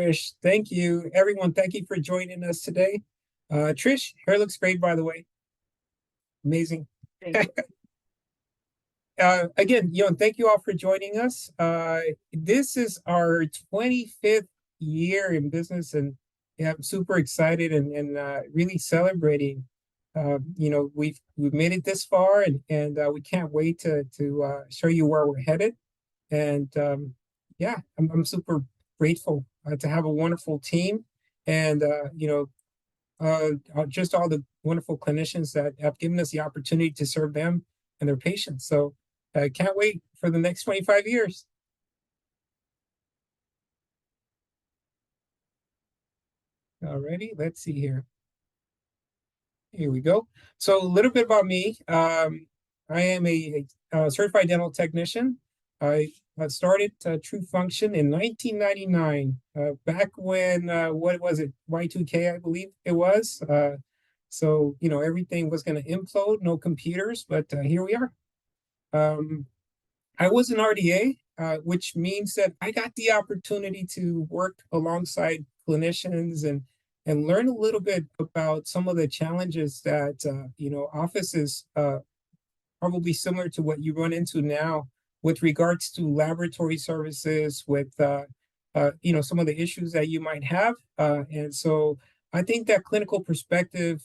Trish, thank you. Everyone, thank you for joining us today. Trish, hair looks great, by the way. Amazing. Thank you. Again, thank you all for joining us. This is our 25th year in business, and yeah, I'm super excited and really celebrating. We've made it this far, and we can't wait to show you where we're headed. And yeah, I'm super grateful to have a wonderful team, and just all the wonderful clinicians that have given us the opportunity to serve them and their patients. So I can't wait for the next 25 years. Alrighty, let's see here. Here we go. So a little bit about me. I am a certified dental technician. I started True Function in 1999, back when, what was it, Y2K, I believe it was. So, everything was going to implode, no computers, but here we are. I was an RDA, which means that I got the opportunity to work alongside clinicians and learn a little bit about some of the challenges that offices probably similar to what you run into now with regards to laboratory services, with some of the issues that you might have, and so I think that clinical perspective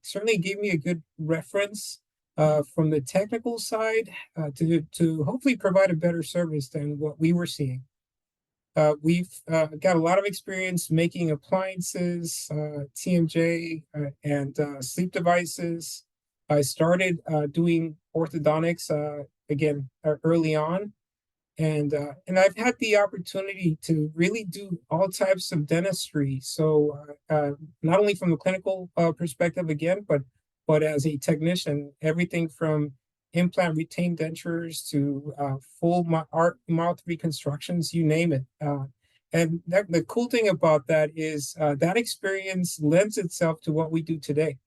certainly gave me a good reference from the technical side to hopefully provide a better service than what we were seeing. We've got a lot of experience making appliances, TMJ, and sleep devices. I started doing orthodontics again early on, and I've had the opportunity to really do all types of dentistry. So not only from the clinical perspective again, but as a technician, everything from implant retained dentures to full mouth reconstructions, you name it. And the cool thing about that is that experience lends itself to what we do today.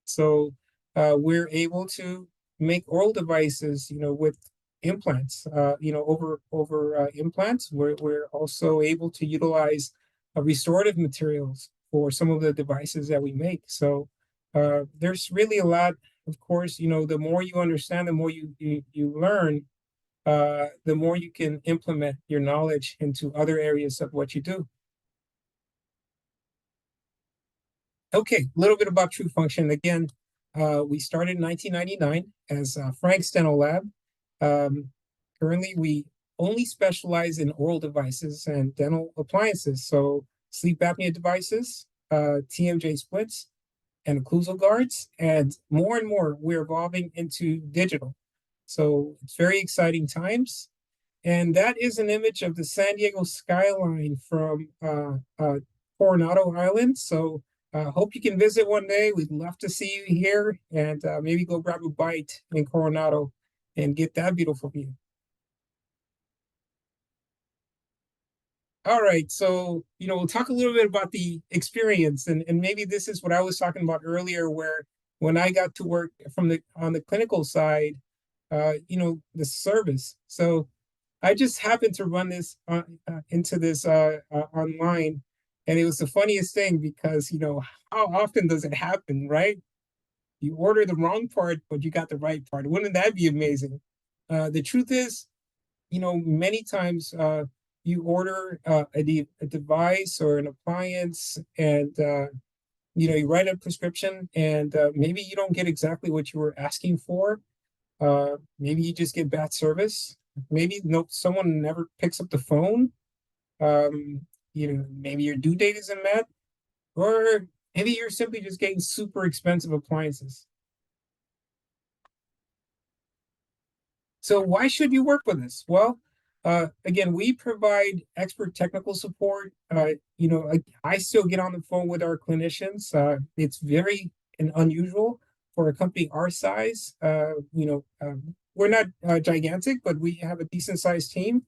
So we're able to make oral devices, with implants, over implants. We're also able to utilize restorative materials for some of the devices that we make. So there's really a lot. Of course, the more you understand, the more you learn, the more you can implement your knowledge into other areas of what you do. Okay, a little bit about True Function. Again, we started in 1999 as Frank's Dental Lab. Currently, we only specialize in oral devices and dental appliances. So sleep apnea devices, TMJ splits, and occlusal guards. And more, we're evolving into digital. So it's very exciting times. And that is an image of the San Diego skyline from Coronado Island. So hope you can visit one day. We'd love to see you here, and maybe go grab a bite in Coronado and get that beautiful view. All right, so we'll talk a little bit about the experience, and maybe this is what I was talking about earlier, where when I got to work on the clinical side, the service. So I just happened to run this into this online, and it was the funniest thing because how often does it happen, right? You order the wrong part, but you got the right part. Wouldn't that be amazing? The truth is, many times you order a device or an appliance, and you write a prescription, and maybe you don't get exactly what you were asking for. Maybe you just get bad service. Maybe someone never picks up the phone. Maybe your due date isn't met, or maybe you're simply just getting super expensive appliances. So why should you work with us? Well, again, we provide expert technical support. I still get on the phone with our clinicians. It's very unusual for a company our size. We're not gigantic, but we have a decent sized team.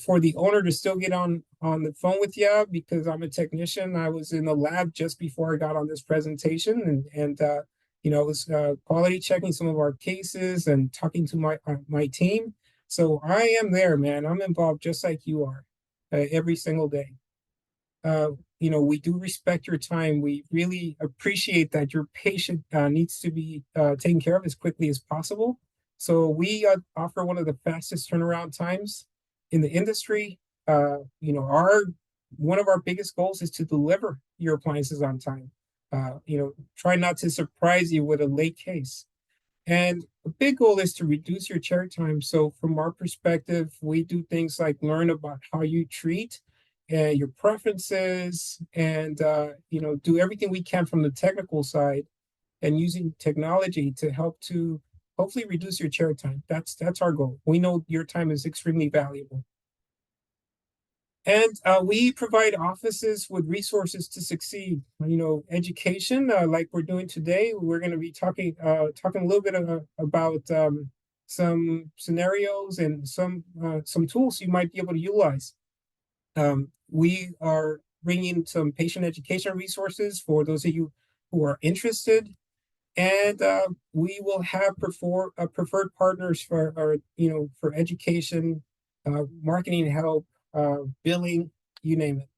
For the owner to still get on the phone with you because I'm a technician. I was in the lab just before I got on this presentation, and I was quality checking some of our cases and talking to my team. So I am there, man. I'm involved just like you are, every single day. We do respect your time. We really appreciate that your patient needs to be taken care of as quickly as possible. So we offer one of the fastest turnaround times in the industry. Our one of our biggest goals is to deliver your appliances on time. Try not to surprise you with a late case. And a big goal is to reduce your chair time. So from our perspective, we do things like learn about how you treat and your preferences and do everything we can from the technical side and using technology to help to hopefully reduce your chair time. That's our goal. We know your time is extremely valuable. And we provide offices with resources to succeed. Education, like we're doing today. We're going to be talking a little bit about some scenarios and some tools you might be able to utilize. We are bringing some patient education resources for those of you who are interested, and we will have preferred partners for education, marketing help, billing, you name it.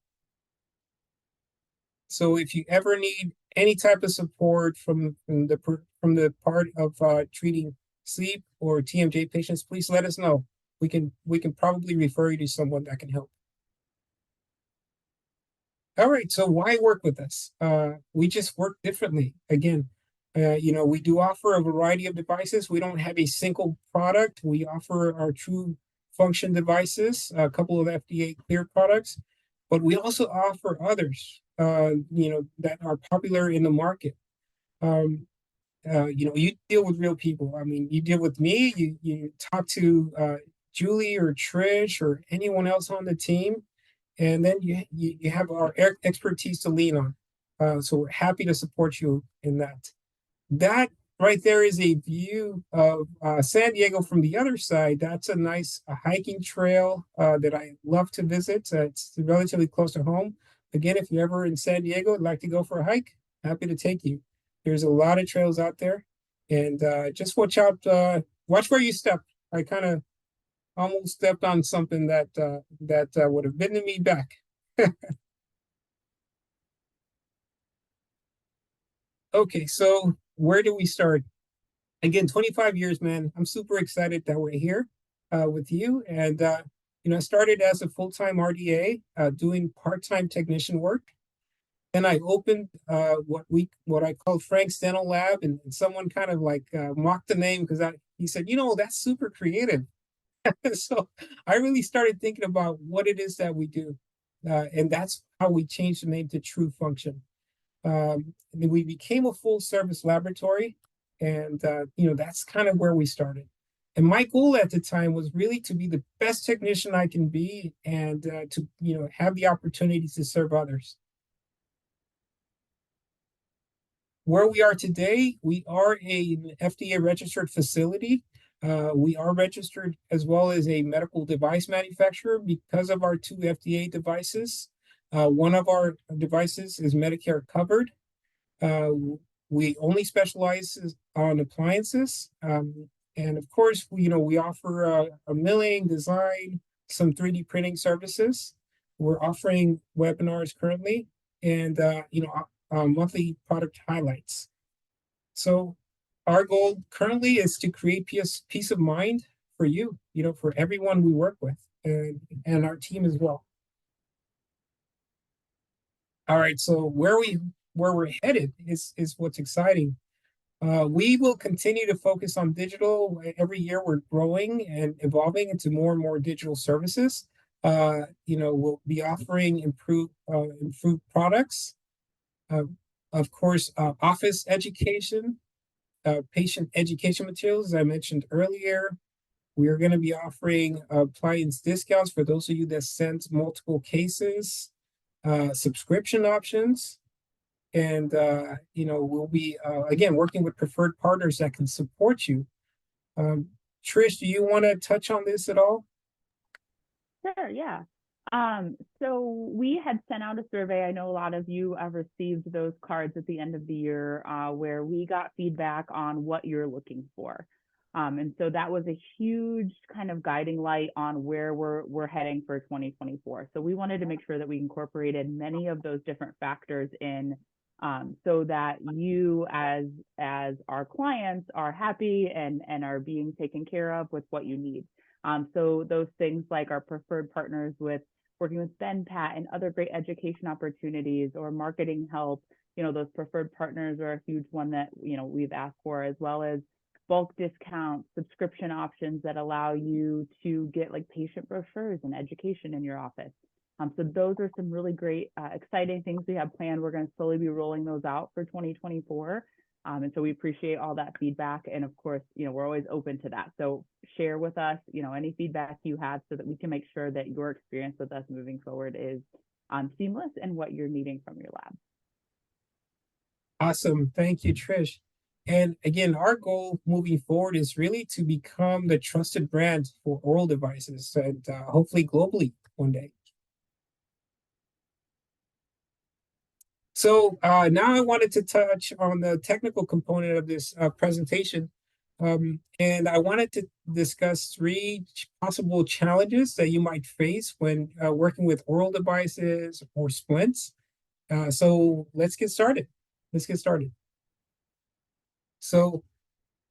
So if you ever need any type of support from the part of treating sleep or TMJ patients, please let us know. We can probably refer you to someone that can help. All right, so why work with us? We just work differently. Again, we do offer a variety of devices. We don't have a single product. We offer our true function devices, a couple of FDA cleared products, but we also offer others, that are popular in the market. You deal with real people. I mean, you deal with me, you talk to Julie or Trish or anyone else on the team, and then you have our expertise to lean on. So we're happy to support you in that. That right there is a view of San Diego from the other side. That's a nice hiking trail that I love to visit. It's relatively close to home. Again, if you're ever in San Diego and like to go for a hike, happy to take you. There's a lot of trails out there, and just watch out. Watch where you step. I kind of almost stepped on something that would have bitten me back. Okay, so where do we start? Again, 25 years, man. I'm super excited that we're here with you. And I started as a full-time RDA, doing part-time technician work. Then I opened what I call Frank's Dental Lab, and someone kind of like mocked the name because he said, that's super creative. So I really started thinking about what it is that we do, and that's how we changed the name to True Function. And then we became a full service laboratory, and that's kind of where we started. And my goal at the time was really to be the best technician I can be, and to have the opportunity to serve others. Where we are today, we are an FDA registered facility. We are registered as well as a medical device manufacturer because of our two FDA devices. One of our devices is Medicare covered. Uh, we only specialize on appliances. And of course, we offer a milling, design, some 3D printing services. We're offering webinars currently, and monthly product highlights. So our goal currently is to create peace of mind for you, for everyone we work with, and our team as well. All right, so where we're headed is what's exciting. We will continue to focus on digital. Every year we're growing and evolving into more and more digital services. We'll be offering improved products. Uh, of course, office education, patient education materials, as I mentioned earlier. We are going to be offering appliance discounts for those of you that send multiple cases, subscription options, and we'll be again working with preferred partners that can support you. Trish, do you want to touch on this at all? Sure, yeah. So we had sent out a survey. I know a lot of you have received those cards at the end of the year where we got feedback on what you're looking for. And so that was a huge kind of guiding light on where we're heading for 2024. So we wanted to make sure that we incorporated many of those different factors in, so that you as our clients are happy and are being taken care of with what you need. So those things like our preferred partners with working with BenPat and other great education opportunities or marketing help, those preferred partners are a huge one that, we've asked for, as well as bulk discounts, subscription options that allow you to get like patient brochures and education in your office. So those are some really great, exciting things we have planned. We're going to slowly be rolling those out for 2024. And so we appreciate all that feedback. And of course, we're always open to that. So share with us, any feedback you have so that we can make sure that your experience with us moving forward is seamless and what you're needing from your lab. Awesome. Thank you, Trish. And again, our goal moving forward is really to become the trusted brand for oral devices and hopefully globally one day. So now I wanted to touch on the technical component of this presentation. And I wanted to discuss three possible challenges that you might face when working with oral devices or splints. So let's get started. So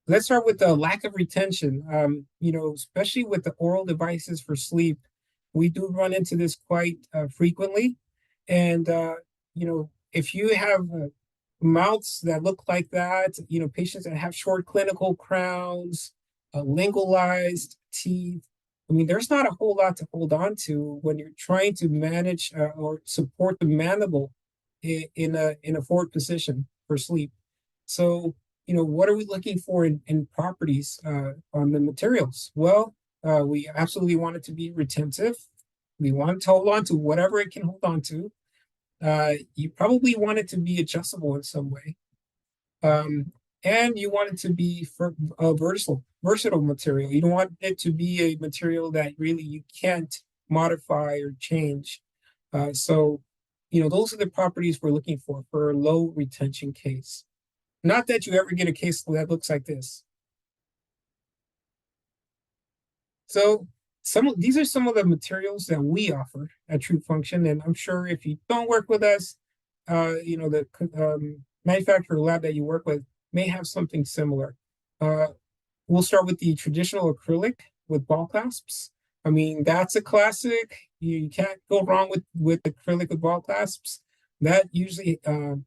let's start with the lack of retention. Especially with the oral devices for sleep, we do run into this quite frequently. And if you have mouths that look like that, patients that have short clinical crowns, lingualized teeth. I mean, there's not a whole lot to hold on to when you're trying to manage or support the mandible in a forward position for sleep. So, what are we looking for in properties on the materials? Well, we absolutely want it to be retentive. We want to hold on to whatever it can hold on to. You probably want it to be adjustable in some way. And you want it to be for a versatile material. You don't want it to be a material that really you can't modify or change. So, those are the properties we're looking for a low retention case. Not that you ever get a case that looks like this. So these are some of the materials that we offer at True Function, and I'm sure if you don't work with us, the manufacturer lab that you work with may have something similar. We'll start with the traditional acrylic with ball clasps. I mean, that's a classic. You can't go wrong with acrylic with ball clasps. That usually,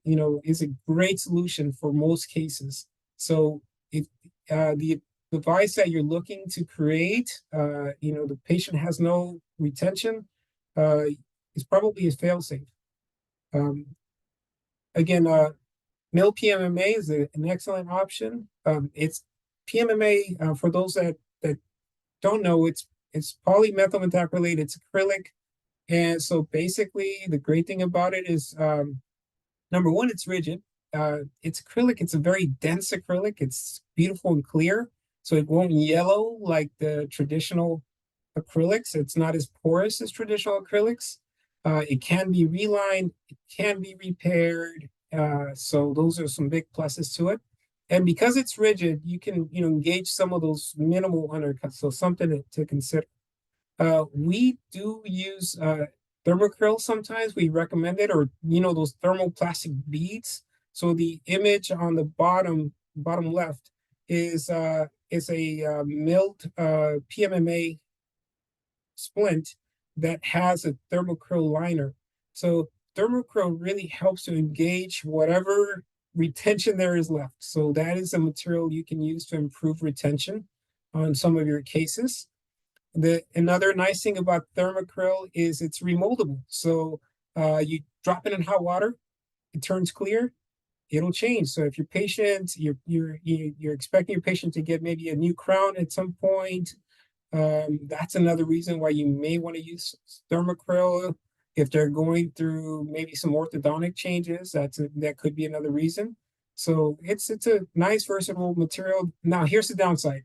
is a great solution for most cases. So if the device that you're looking to create, the patient has no retention, is probably a fail-safe. Again, male PMMA is an excellent option. It's PMMA, for those that don't know, it's polymethyl methacrylate, it's acrylic. And so basically the great thing about it is, number one, it's rigid. It's acrylic, it's a very dense acrylic, it's beautiful and clear. So it won't yellow like the traditional acrylics. It's not as porous as traditional acrylics. It can be relined, it can be repaired. So those are some big pluses to it. And because it's rigid, you can engage some of those minimal undercuts. So something to consider. We do use thermocryl sometimes. We recommend it, or those thermoplastic beads. So the image on the bottom left is a milled PMMA splint that has a thermocryl liner. So thermocryl really helps to engage whatever retention there is left. So that is a material you can use to improve retention on some of your cases. Another nice thing about thermocryl is it's remoldable. So you drop it in hot water, it turns clear, it'll change. So if your patient, you're expecting your patient to get maybe a new crown at some point, that's another reason why you may want to use thermocryl. If they're going through maybe some orthodontic changes, that could be another reason. So it's a nice versatile material. Now here's the downside.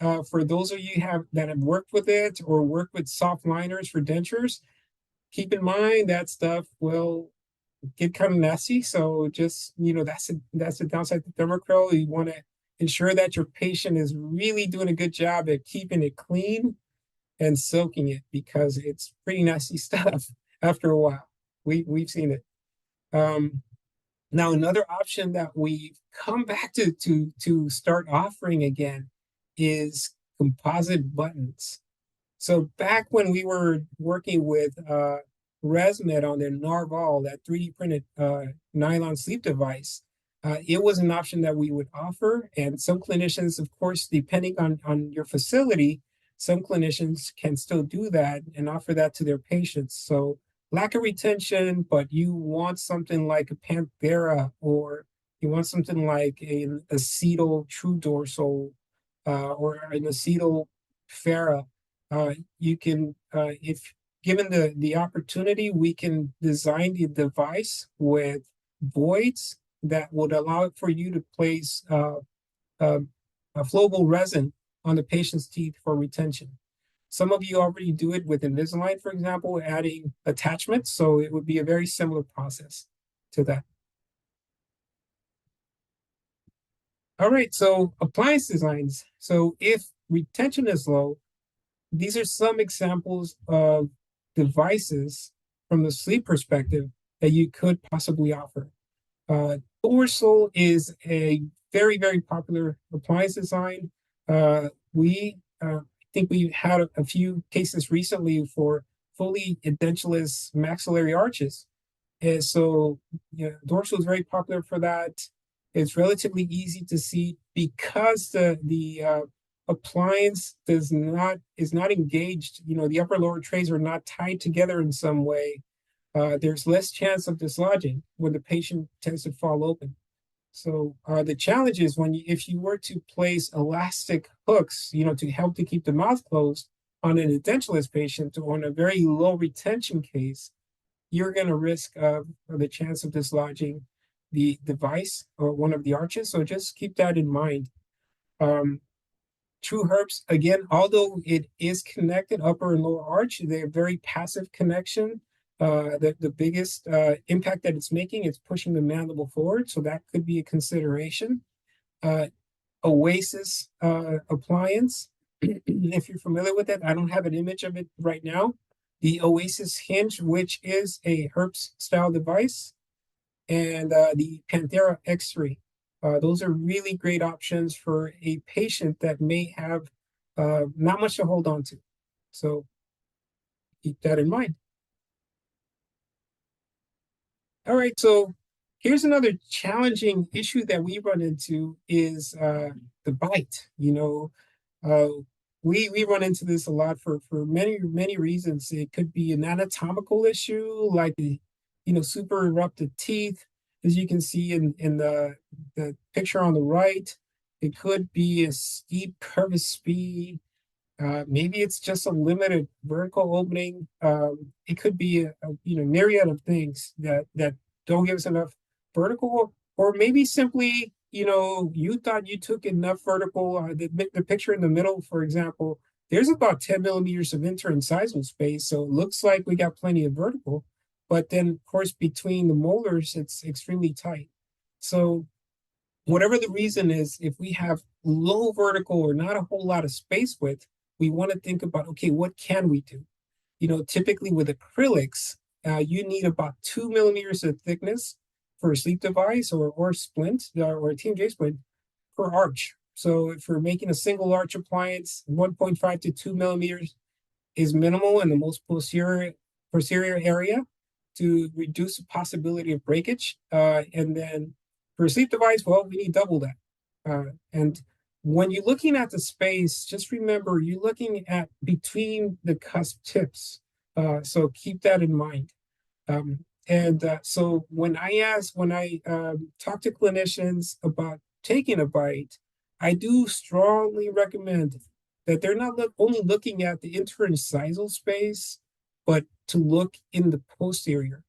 For those of you that have worked with it or worked with soft liners for dentures, keep in mind that stuff will get kind of messy. So just that's the downside to thermocryl. You want to ensure that your patient is really doing a good job at keeping it clean and soaking it, because it's pretty nasty stuff after a while. We've seen it. Um, Now, another option that we've come back to start offering again is composite buttons. So back when we were working with ResMed on their Narval, that 3D printed nylon sleep device, it was an option that we would offer. And some clinicians, of course, depending on your facility, some clinicians can still do that and offer that to their patients. So lack of retention, but you want something like a Panthera, or you want something like an acetyl true dorsal or an acetyl Farah. You can, if given the opportunity, we can design the device with voids that would allow it for you to place uh, a flowable resin on the patient's teeth for retention. Some of you already do it with Invisalign, for example, adding attachments. So it would be a very similar process to that. All right, so appliance designs. So if retention is low, these are some examples of devices from the sleep perspective that you could possibly offer. Dorsal is a very, very popular appliance design. I think we had a few cases recently for fully edentulous maxillary arches. And so, dorsal is very popular for that. It's relatively easy to see because the appliance is not engaged. The upper lower trays are not tied together in some way. There's less chance of dislodging when the patient tends to fall open. So the challenge is if you were to place elastic hooks, to help to keep the mouth closed on an edentulous patient or on a very low retention case, you're going to risk the chance of dislodging the device or one of the arches. So just keep that in mind. True herps, again, although it is connected, upper and lower arch, they're very passive connection. The biggest impact that it's making is pushing the mandible forward. So that could be a consideration. Oasis appliance, if you're familiar with it, I don't have an image of it right now. The Oasis hinge, which is a herps style device, and the Panthera X3. Those are really great options for a patient that may have not much to hold on to. So keep that in mind. All right, so here's another challenging issue that we run into is the bite. Uh, we run into this a lot for many reasons. It could be an anatomical issue, like super erupted teeth, as you can see in the picture on the right. It could be a steep curvous speed. Maybe it's just a limited vertical opening. It could be a myriad of things that don't give us enough vertical, or maybe simply you thought you took enough vertical. The picture in the middle, for example, there's about 10 millimeters of interincisal space, so it looks like we got plenty of vertical. But then, of course, between the molars, it's extremely tight. So whatever the reason is, if we have low vertical or not a whole lot of space width, we want to think about, okay, what can we do? Typically with acrylics, you need about 2 millimeters of thickness for a sleep device or splint or a TMJ splint per arch. So if we're making a single arch appliance, 1.5 to 2 millimeters is minimal in the most posterior area to reduce the possibility of breakage. And then for a sleep device, well, we need double that. And when you're looking at the space, just remember you're looking at between the cusp tips. So keep that in mind. So when I talk to clinicians about taking a bite, I do strongly recommend that they're not only looking at the interincisal space, but to look in the posterior,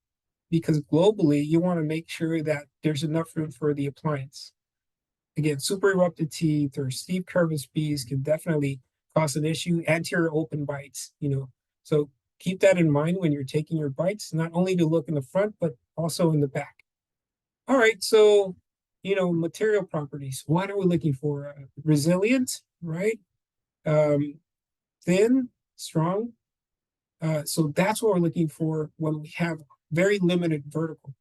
because globally you want to make sure that there's enough room for the appliance. Again, super erupted teeth or steep curvous Bs can definitely cause an issue. Anterior open bites, so keep that in mind when you're taking your bites, not only to look in the front, but also in the back. All right, so material properties. What are we looking for? Resilient, right? Um, Thin, strong. So that's what we're looking for when we have very limited vertical.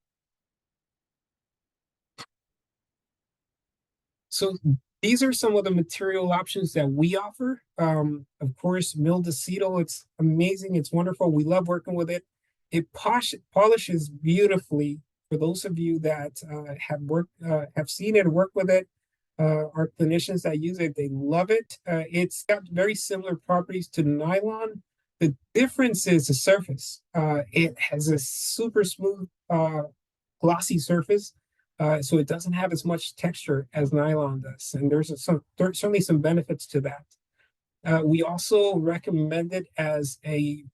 So these are some of the material options that we offer. Of course, milled acetal, it's amazing. It's wonderful. We love working with it. It polishes beautifully. For those of you that have seen it, work with it, our clinicians that use it, they love it. It's got very similar properties to nylon. The difference is the surface. It has a super smooth, glossy surface, so it doesn't have as much texture as nylon does. And there's certainly some benefits to that. We also recommend it as a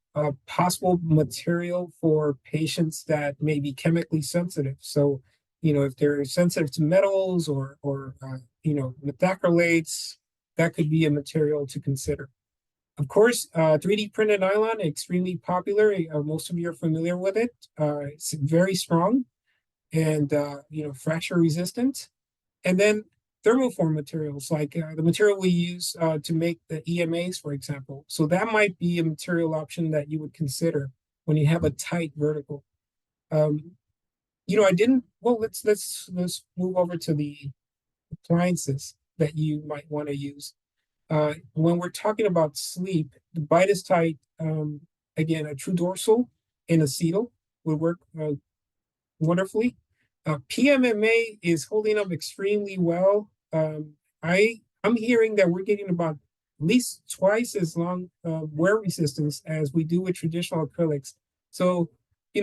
possible material for patients that may be chemically sensitive. So, if they're sensitive to metals or methacrylates, that could be a material to consider. Of course, 3D printed nylon, extremely popular. Most of you are familiar with it. It's very strong and fracture resistant. And then thermoform materials like the material we use to make the EMAs, for example. So that might be a material option that you would consider when you have a tight vertical. Um, I didn't. Well, let's move over to the appliances that you might want to use. When we're talking about sleep, the bite is tight. Again, a true dorsal and acetal would work wonderfully. PMMA is holding up extremely well. I'm hearing that we're getting about at least twice as long wear resistance as we do with traditional acrylics. So,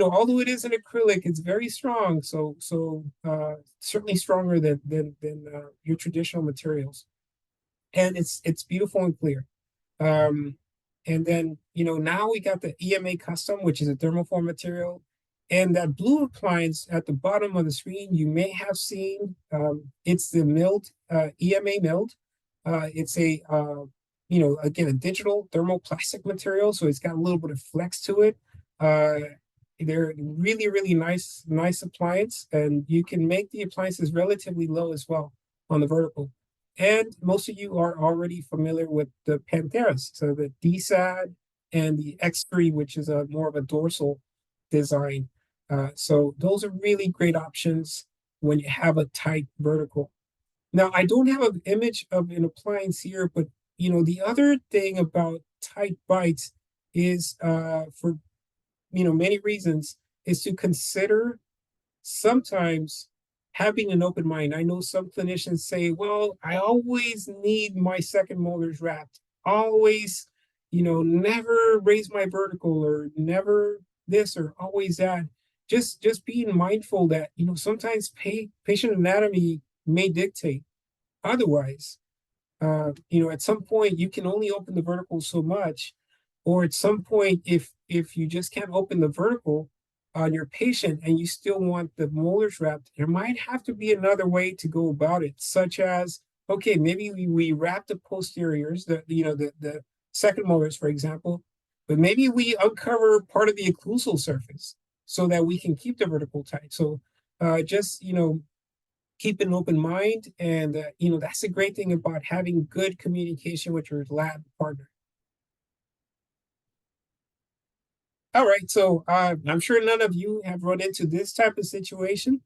although it is an acrylic, it's very strong. So certainly stronger than your traditional materials, and it's beautiful and clear. Um, and then, now we got the EMA Custom, which is a thermoform material. And that blue appliance at the bottom of the screen, you may have seen, it's the milled, EMA milled. It's again, a digital thermoplastic material. So it's got a little bit of flex to it. They're really, really nice appliance. And you can make the appliances relatively low as well on the vertical. And most of you are already familiar with the Pantheras, so the DSAD and the X3, which is a more of a dorsal design. So those are really great options when you have a tight vertical. Now, I don't have an image of an appliance here, but the other thing about tight bites is for many reasons is to consider sometimes having an open mind. I know some clinicians say, well, I always need my second molars wrapped, always, never raise my vertical or never this or always that. Just being mindful that, sometimes patient anatomy may dictate otherwise. At some point you can only open the vertical so much, or at some point, if you just can't open the vertical on your patient and you still want the molars wrapped, there might have to be another way to go about it, such as, okay, maybe we wrap the posteriors, the second molars, for example, but maybe we uncover part of the occlusal surface so that we can keep the vertical tight. So just keep an open mind, and that's the great thing about having good communication with your lab partner. All right, so I'm sure none of you have run into this type of situation,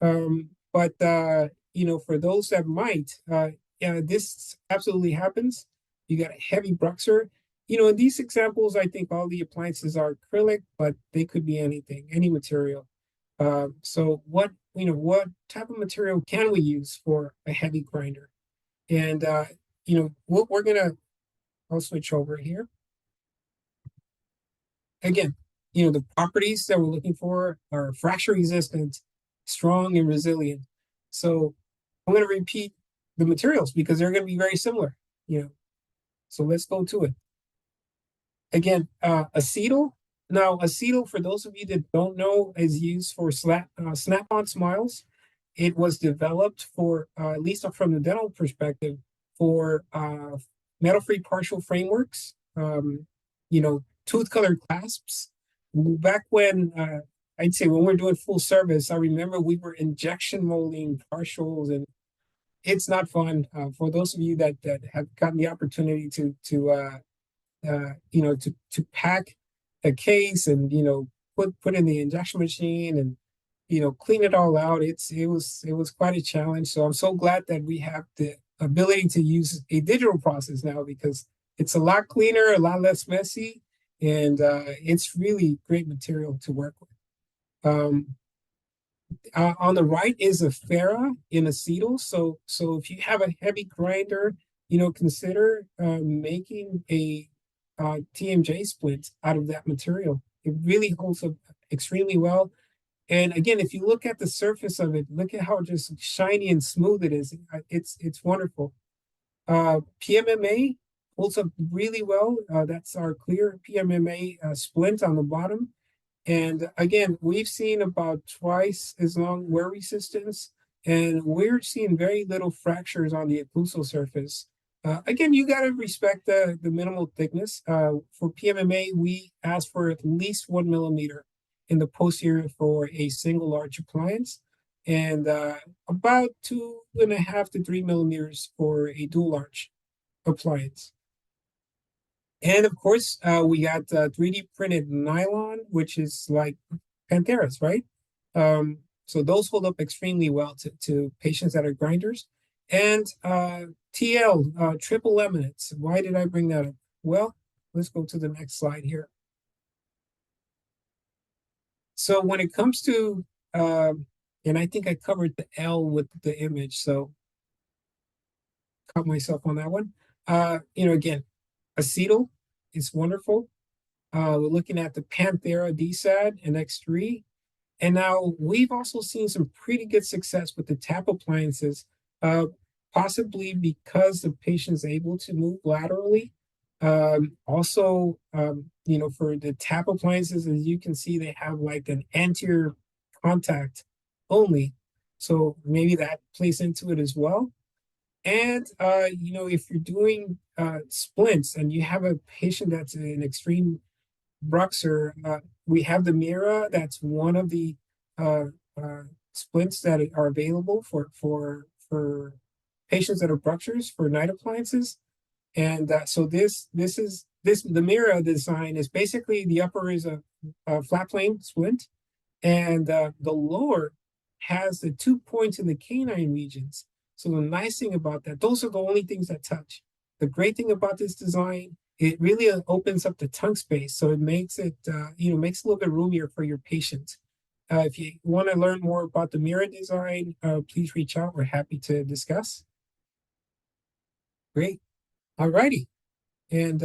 but for those that might, yeah, this absolutely happens. You got a heavy bruxer. In these examples, I think all the appliances are acrylic, but they could be anything, any material. So what type of material can we use for a heavy grinder? And we're gonna. I'll switch over here again. The properties that we're looking for are fracture resistant, strong, and resilient. So I'm going to repeat the materials because they're going to be very similar. So let's go to it. Again, acetal. Now, acetal, for those of you that don't know, is used for snap-on smiles. It was developed for, at least from the dental perspective, for metal-free partial frameworks, tooth colored clasps. Back when I'd say when we're doing full service, I remember we were injection molding partials, and it's not fun. For those of you that have gotten the opportunity to pack a case and put in the injection machine and clean it all out. It was quite a challenge. So I'm so glad that we have the ability to use a digital process now, because it's a lot cleaner, a lot less messy, and it's really great material to work with. On the right is a Farah in acetyl. So if you have a heavy grinder, consider making a TMJ splint out of that material. It really holds up extremely well. And again, if you look at the surface of it, look at how just shiny and smooth it is. It's wonderful. PMMA holds up really well. That's our clear PMMA splint on the bottom. And again, we've seen about twice as long wear resistance, and we're seeing very little fractures on the occlusal surface. Again, you got to respect the minimal thickness. For PMMA, we ask for at least 1 millimeter in the posterior for a single arch appliance, and about 2.5 to 3 millimeters for a dual arch appliance. And of course, we got 3D printed nylon, which is like Pantheras, right? So those hold up extremely well to patients that are grinders. And TL, triple laminates. Why did I bring that up? Well, let's go to the next slide here. So when it comes to, and I think I covered the L with the image, so caught myself on that one. Again, acetyl is wonderful. We're looking at the Panthera DSAD and X3. And now we've also seen some pretty good success with the tap appliances, possibly because the patient's able to move laterally. Also, for the tap appliances, as you can see, they have like an anterior contact only. So maybe that plays into it as well. And if you're doing splints and you have a patient that's an extreme bruxer, we have the Mira. That's one of the splints that are available for patients that are bruxers for night appliances. And so the Mira design is basically the upper is a flat plane splint, and the lower has the 2 points in the canine regions. So the nice thing about that, those are the only things that touch. The great thing about this design, it really opens up the tongue space. So it makes it, makes it a little bit roomier for your patient. If you want to learn more about the Mira design, please reach out. We're happy to discuss. Great. All righty. And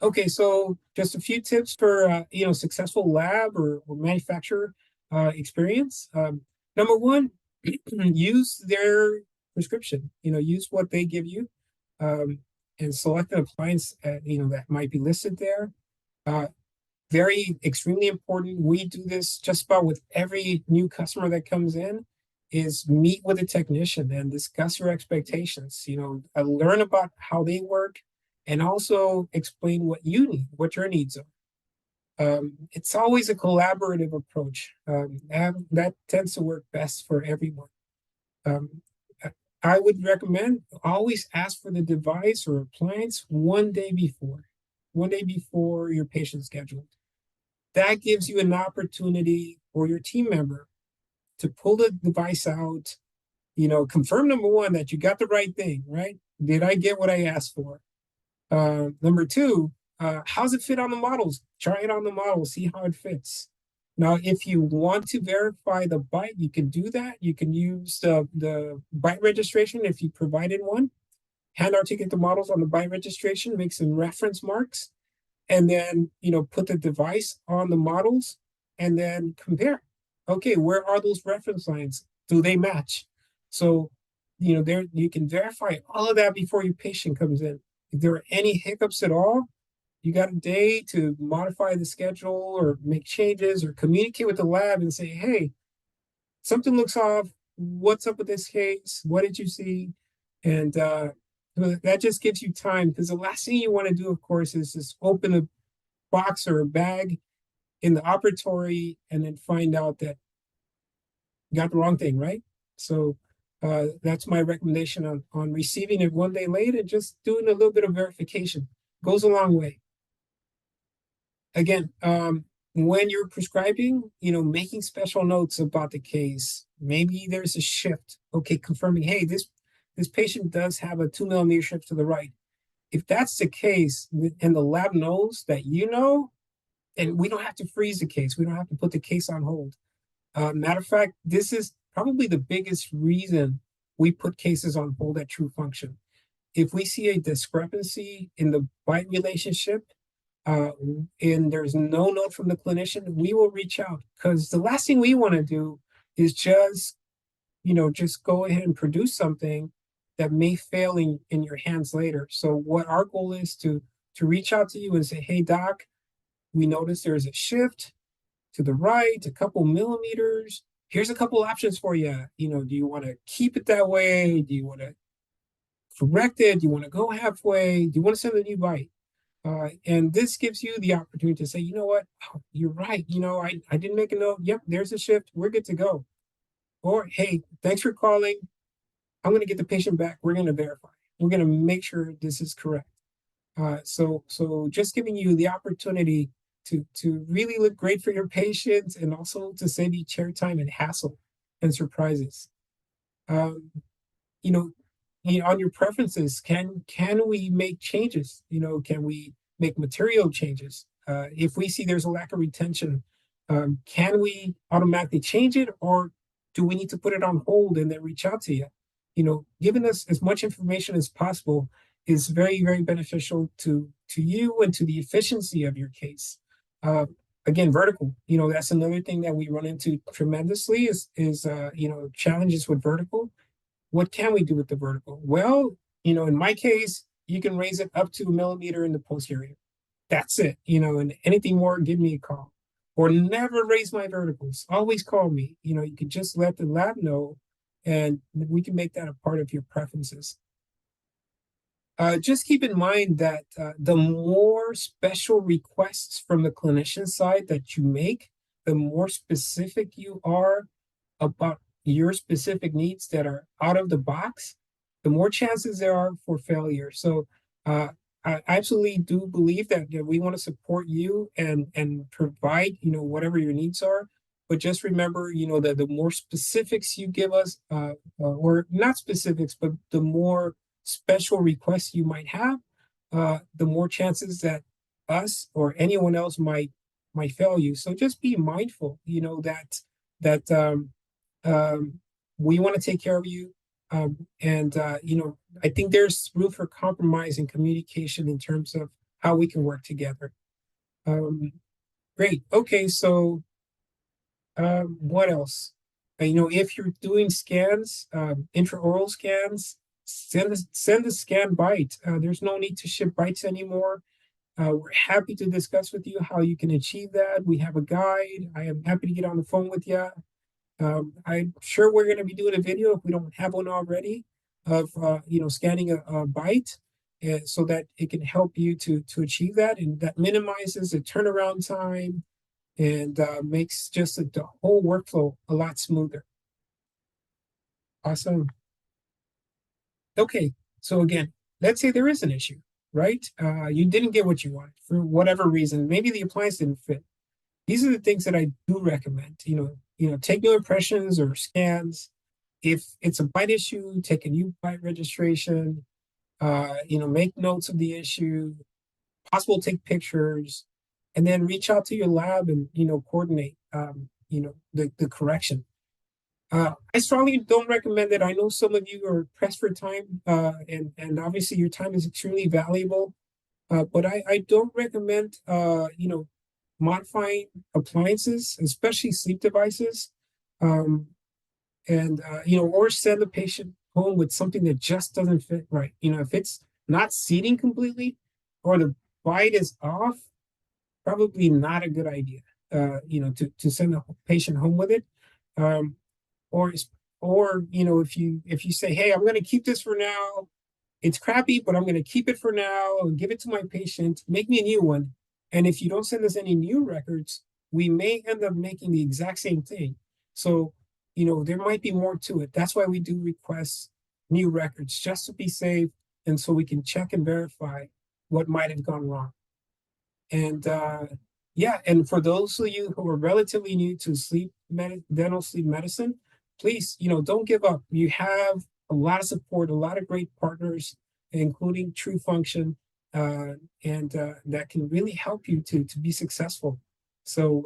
okay, so just a few tips for successful lab or manufacturer experience. Number one, use their prescription. Use what they give you, and select an appliance that might be listed there. Very extremely important. We do this just about with every new customer that comes in. Is meet with a technician and discuss your expectations. Learn about how they work, and also explain what you need, what your needs are. It's always a collaborative approach. That tends to work best for everyone. I would recommend always ask for the device or appliance one day before your patient schedule. That gives you an opportunity for your team member to pull the device out, confirm number one that you got the right thing, right? Did I get what I asked for? Number two, how's it fit on the models? Try it on the model, see how it fits. Now, if you want to verify the bite, you can do that. You can use the bite registration if you provided one. Hand articulate the models on the bite registration, make some reference marks, and then put the device on the models and then compare. Okay, where are those reference lines? Do they match? So, there you can verify all of that before your patient comes in. If there are any hiccups at all, you got a day to modify the schedule or make changes or communicate with the lab and say, hey, something looks off. What's up with this case? What did you see? And that just gives you time, because the last thing you want to do, of course, is just open a box or a bag in the operatory and then find out that you got the wrong thing, right? So that's my recommendation on receiving it one day late and just doing a little bit of verification. Goes a long way. Again, when you're prescribing, making special notes about the case. Maybe there's a shift. Okay, confirming, hey, this patient does have a 2 millimeter shift to the right. If that's the case, and the lab knows that and we don't have to freeze the case. We don't have to put the case on hold. Matter of fact, this is probably the biggest reason we put cases on hold at True Function. If we see a discrepancy in the bite relationship, uh, and there's no note from the clinician, we will reach out, because the last thing we want to do is just go ahead and produce something that may fail in your hands later. So what our goal is to reach out to you and say, hey doc, we noticed there's a shift to the right, a couple millimeters. Here's a couple options for you. Do you want to keep it that way? Do you want to correct it? Do you want to go halfway? Do you want to send a new bite? And this gives you the opportunity to say, you know what? Oh, you're right. I didn't make a note. Yep, there's a shift. We're good to go. Or, hey, thanks for calling. I'm going to get the patient back. We're going to verify. We're going to make sure this is correct. So just giving you the opportunity to really look great for your patients and also to save you chair time and hassle and surprises. Um, you know, on your preferences, can we make changes? Can we make material changes? If we see there's a lack of retention, can we automatically change it, or do we need to put it on hold and then reach out to you? Giving us as much information as possible is very, very beneficial to you and to the efficiency of your case. Uh, Again, vertical. That's another thing that we run into tremendously is challenges with vertical. What can we do with the vertical? Well, in my case, you can raise it up to 1 millimeter in the posterior. That's it. And anything more, give me a call. Or never raise my verticals. Always call me. You can just let the lab know, and we can make that a part of your preferences. Just keep in mind that the more special requests from the clinician side that you make, the more specific you are about your specific needs that are out of the box, the more chances there are for failure. So I absolutely do believe that we want to support you and provide whatever your needs are. But just remember, that the more specifics you give us, or not specifics, but the more special requests you might have, the more chances that us or anyone else might fail you. So just be mindful, that we want to take care of you. And I think there's room for compromise and communication in terms of how we can work together. Great. Okay, so what else? If you're doing scans, intraoral scans, send a scan bite. There's no need to ship bites anymore. We're happy to discuss with you how you can achieve that. We have a guide. I am happy to get on the phone with you. I'm sure we're going to be doing a video, if we don't have one already, of scanning a bite, so that it can help you to achieve that, and that minimizes the turnaround time and makes just the whole workflow a lot smoother. Awesome. Okay, so again, let's say there is an issue, right? You didn't get what you wanted for whatever reason. Maybe the appliance didn't fit. These are the things that I do recommend. Take new impressions or scans. If it's a bite issue, take a new bite registration. Make notes of the issue. Possible, take pictures, and then reach out to your lab and coordinate. The correction. I strongly don't recommend it. I know some of you are pressed for time, and obviously your time is extremely valuable. But I don't recommend modifying appliances, especially sleep devices, and or send the patient home with something that just doesn't fit right. If it's not seating completely, or the bite is off, probably not a good idea. To send the patient home with it. Um, or if you say, hey, I'm going to keep this for now, it's crappy, but I'm going to keep it for now and give it to my patient, make me a new one. And if you don't send us any new records, we may end up making the exact same thing. So, there might be more to it. That's why we do request new records, just to be safe, and so we can check and verify what might have gone wrong. And yeah, and for those of you who are relatively new to dental sleep medicine, please, don't give up. You have a lot of support, a lot of great partners, including True Function, and that can really help you to be successful. So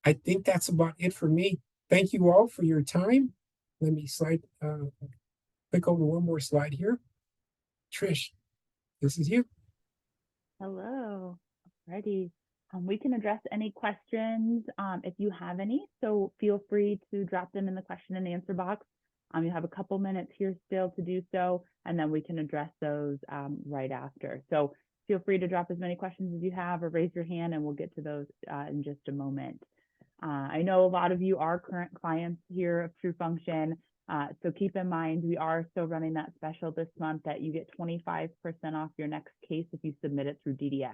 I think that's about it for me. Thank you all for your time. Let me click over one more slide here. Trish, this is you. Hello. Alrighty. We can address any questions if you have any. So feel free to drop them in the question and answer box. You have a couple minutes here still to do so, and then we can address those right after. So feel free to drop as many questions as you have or raise your hand, and we'll get to those in just a moment. I know a lot of you are current clients here of True Function. So keep in mind, we are still running that special this month that you get 25% off your next case if you submit it through DDX.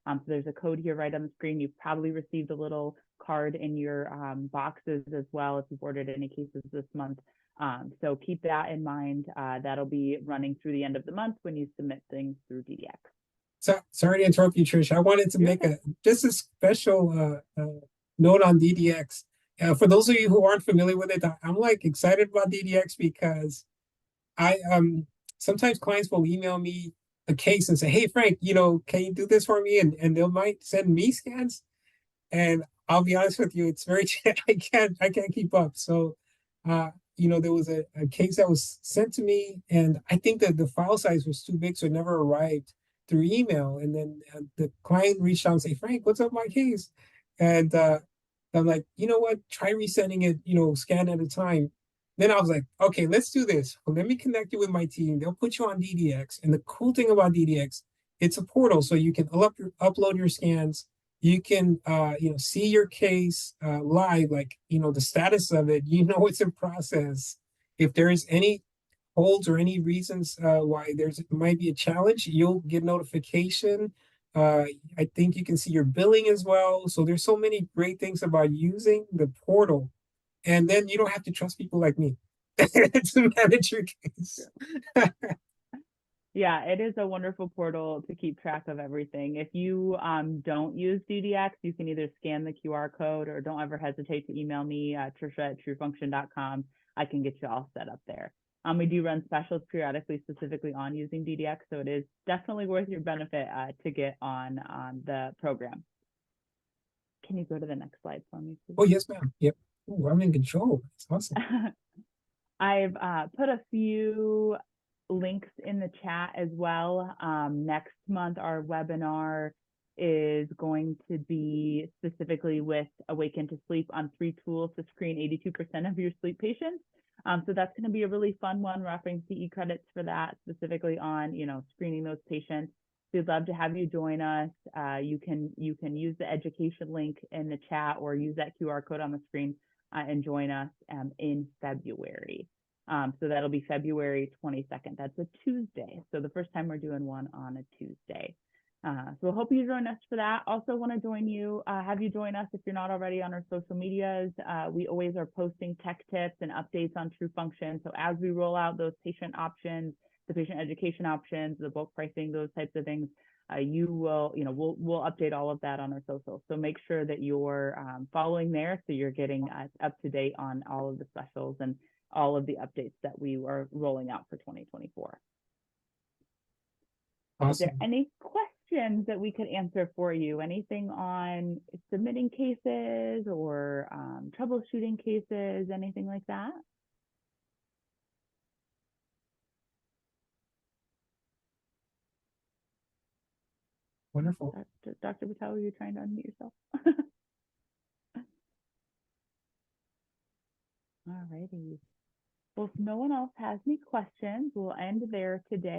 So there's a code here right on the screen. You've probably received a little card in your boxes as well if you've ordered any cases this month. So keep that in mind. That'll be running through the end of the month when you submit things through DDX. So, sorry to interrupt you, Trish. I wanted to make just a special note on DDX. For those of you who aren't familiar with it, I'm like excited about DDX because I sometimes clients will email me a case and say, "Hey Frank, can you do this for me?" And they might send me scans, and I'll be honest with you, it's very I can't keep up. So, there was a case that was sent to me, and I think that the file size was too big, so it never arrived through email. And then the client reached out and say, "Frank, what's up my case?" And I'm like, you know what? Try resending it, scan at a time. Then I was like, okay, let's do this. Well, let me connect you with my team. They'll put you on DDX. And the cool thing about DDX, it's a portal, so you can upload your scans. You can, see your case live, like, the status of it. It's in process. If there is any holds or any reasons why there's might be a challenge, you'll get notification. I think you can see your billing as well. So there's so many great things about using the portal, and then you don't have to trust people like me to manage your case. Yeah, it is a wonderful portal to keep track of everything. If you don't use DDX, you can either scan the QR code or don't ever hesitate to email me, Trisha@truefunction.com. I can get you all set up there. We do run specials periodically specifically on using DDX, so it is definitely worth your benefit to get on the program. Can you go to the next slide for me, please? Oh, yes, ma'am. Yep. Ooh, I'm in control. It's awesome. I've put a few links in the chat as well. Next month, our webinar is going to be specifically with Awaken to Sleep on 3 tools to screen 82% of your sleep patients. So that's going to be a really fun one. We're offering CE credits for that, specifically on, screening those patients. We'd love to have you join us. You can use the education link in the chat or use that QR code on the screen and join us in February. So that'll be February 22nd. That's a Tuesday. So the first time we're doing one on a Tuesday. So I hope you join us for that. Also want to have you join us if you're not already on our social medias. We always are posting tech tips and updates on True Function. So as we roll out those patient options, the patient education options, the bulk pricing, those types of things, we'll update all of that on our social. So make sure that you're following there so you're getting up to date on all of the specials and all of the updates that we are rolling out for 2024. Awesome. Is there any questions that we could answer for you? Anything on submitting cases or troubleshooting cases, anything like that? Wonderful. Dr. Patel, are you trying to unmute yourself? All righty. Well, if no one else has any questions, we'll end there today.